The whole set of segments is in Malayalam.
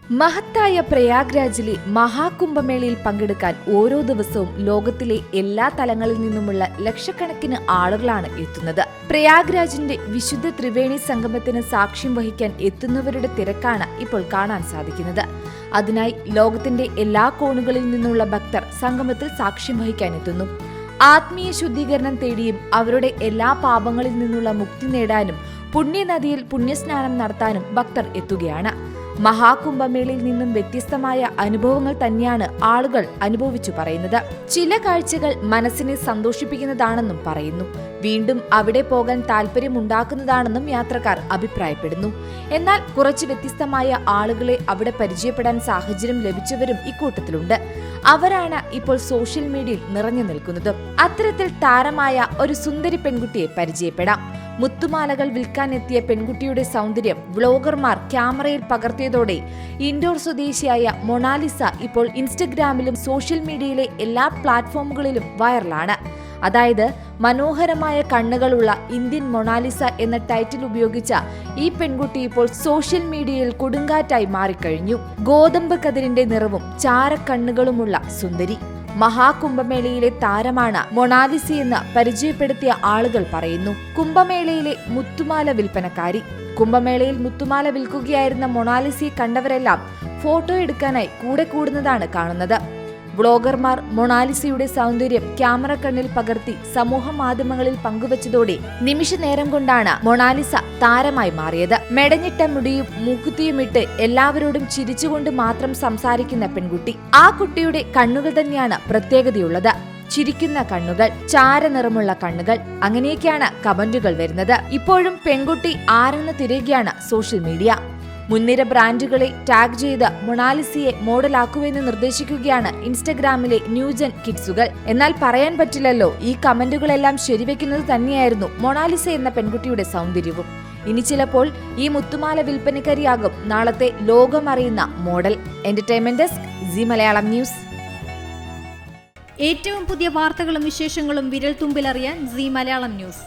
മഹത്തായ പ്രയാഗ്രാജിലെ മഹാകുംഭമേളയിൽ പങ്കെടുക്കാൻ ഓരോ ദിവസവും ലോകത്തിലെ എല്ലാ തലങ്ങളിൽ നിന്നുമുള്ള ലക്ഷക്കണക്കിന് ആളുകളാണ് എത്തുന്നത്. പ്രയാഗ്രാജിന്റെ വിശുദ്ധ ത്രിവേണി സംഗമത്തിന് സാക്ഷ്യം വഹിക്കാൻ എത്തുന്നവരുടെ തിരക്കാണ് ഇപ്പോൾ കാണാൻ സാധിക്കുന്നത്. അതിനായി ലോകത്തിന്റെ എല്ലാ കോണുകളിൽ നിന്നുള്ള ഭക്തർ സംഗമത്തിൽ സാക്ഷ്യം വഹിക്കാൻ എത്തുന്നു. ആത്മീയ ശുദ്ധീകരണം തേടിയും അവരുടെ എല്ലാ പാപങ്ങളിൽ നിന്നുള്ള മുക്തി നേടാനും പുണ്യനദിയിൽ പുണ്യസ്നാനം നടത്താനും ഭക്തർ എത്തുകയാണ്. മഹാകുംഭമേളയിൽ നിന്നും വ്യത്യസ്തമായ അനുഭവങ്ങൾ തന്നെയാണ് ആളുകൾ അനുഭവിച്ചു പറയുന്നത്. ചില കാഴ്ചകൾ മനസ്സിനെ സന്തോഷിപ്പിക്കുന്നതാണെന്നും പറയുന്നു. വീണ്ടും അവിടെ പോകാൻ താല്പര്യമുണ്ടാക്കുന്നതാണെന്നും യാത്രക്കാർ അഭിപ്രായപ്പെടുന്നു. എന്നാൽ കുറച്ച് വ്യത്യസ്തമായ ആളുകളെ അവിടെ പരിചയപ്പെടാൻ സാഹചര്യം ലഭിച്ചവരും ഇക്കൂട്ടത്തിലുണ്ട്. അവരാണ് ഇപ്പോൾ സോഷ്യൽ മീഡിയയിൽ നിറഞ്ഞു നിൽക്കുന്നത്. അത്തരത്തിൽ താരമായ ഒരു സുന്ദരി പെൺകുട്ടിയെ പരിചയപ്പെടാം. മുത്തുമാലകൾ വിൽക്കാനെത്തിയ പെൺകുട്ടിയുടെ സൗന്ദര്യം വ്ളോഗർമാർ ക്യാമറയിൽ പകർത്തിയതോടെ ഇൻഡോർ സ്വദേശിയായ മൊണാലിസ ഇപ്പോൾ ഇൻസ്റ്റഗ്രാമിലും സോഷ്യൽ മീഡിയയിലെ എല്ലാ പ്ലാറ്റ്ഫോമുകളിലും വൈറലാണ്. അതായത് മനോഹരമായ കണ്ണുകളുള്ള ഇന്ത്യൻ മൊണാലിസ എന്ന ടൈറ്റിൽ ഉപയോഗിച്ച ഈ പെൺകുട്ടി ഇപ്പോൾ സോഷ്യൽ മീഡിയയിൽ കൊടുങ്കാറ്റായി മാറിക്കഴിഞ്ഞു. ഗോതമ്പ് കതിരിന്റെ നിറവും ചാരക്കണ്ണുകളുമുള്ള സുന്ദരി മഹാകുംഭമേളയിലെ താരമാണ് മൊണാലിസയെന്ന് പരിചയപ്പെടുത്തിയ ആളുകൾ പറയുന്നു. കുംഭമേളയിലെ മുത്തുമാല വിൽപ്പനക്കാരി. കുംഭമേളയിൽ മുത്തുമാല വിൽക്കുകയായിരുന്ന മൊണാലിസയെ കണ്ടവരെല്ലാം ഫോട്ടോ എടുക്കാനായി കൂടെ കൂടുന്നതാണ് കാണുന്നത്. വ്ളോഗർമാർ മൊണാലിസയുടെ സൗന്ദര്യം ക്യാമറ കണ്ണിൽ പകർത്തി സമൂഹ മാധ്യമങ്ങളിൽ പങ്കുവച്ചതോടെ നിമിഷ നേരം കൊണ്ടാണ് മൊണാലിസ താരമായി മാറിയത്. മെടഞ്ഞിട്ട മുടിയും മൂക്കുത്തിയുമിട്ട് എല്ലാവരോടും ചിരിച്ചുകൊണ്ട് മാത്രം സംസാരിക്കുന്ന പെൺകുട്ടി. ആ കുട്ടിയുടെ കണ്ണുകൾ തന്നെയാണ് പ്രത്യേകതയുള്ളത്. ചിരിക്കുന്ന കണ്ണുകൾ, ചാരനിറമുള്ള കണ്ണുകൾ, അങ്ങനെയൊക്കെയാണ് കമന്റുകൾ വരുന്നത്. ഇപ്പോഴും പെൺകുട്ടി ആരെന്ന് തിരയുകയാണ് സോഷ്യൽ മീഡിയ. മുൻനിര ബ്രാൻഡുകളെ ടാഗ് ചെയ്ത് മൊണാലിസയെ മോഡലാക്കുമെന്ന് നിർദ്ദേശിക്കുകയാണ് ഇൻസ്റ്റഗ്രാമിലെ ന്യൂജൻ കിഡ്സുകൾ. എന്നാൽ പറയാൻ പറ്റില്ലല്ലോ, ഈ കമന്റുകളെല്ലാം ശരിവെക്കുന്നത് തന്നെയായിരുന്നു മൊണാലിസ എന്ന പെൺകുട്ടിയുടെ സൗന്ദര്യവും. ഇനി ചിലപ്പോൾ ഈ മുത്തുമാല വിൽപ്പനക്കാരിയാകും നാളത്തെ ലോകമറിയുന്ന model. Entertainment desk, Zee Malayalam news. ഏറ്റവും പുതിയ വാർത്തകളും വിശേഷങ്ങളും വിരൽ തുമ്പിലറിയാൻ സി മലയാളം ന്യൂസ്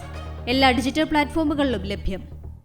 എല്ലാ ഡിജിറ്റൽ പ്ലാറ്റ്ഫോമുകളിലും ലഭ്യം.